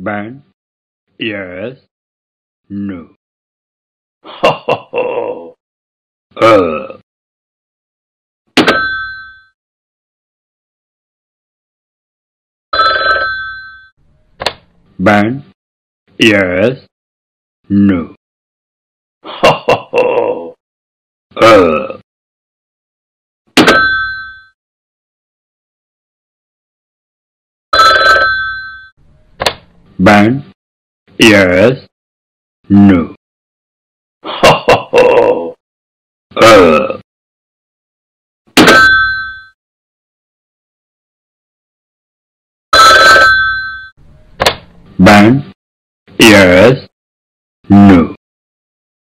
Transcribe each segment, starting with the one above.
Ben, yes, no. Ho ho ho. Uh. Ben, yes, no. Ho ho ho. Uh. Ben, yes, no. Ho ho ho. Uh. Ben, yes, no.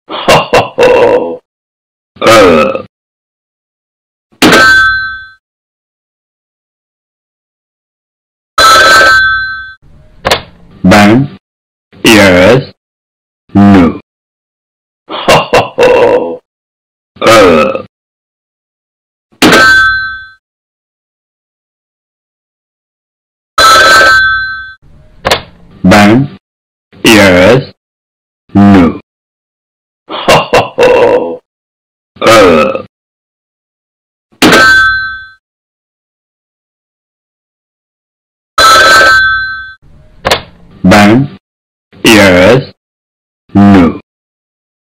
Ho ho ho. Uh. Ben, yes, no. Ho ho ho. Uh. Ben, yes, no. Ho ho ho. Uh. Ben, yes,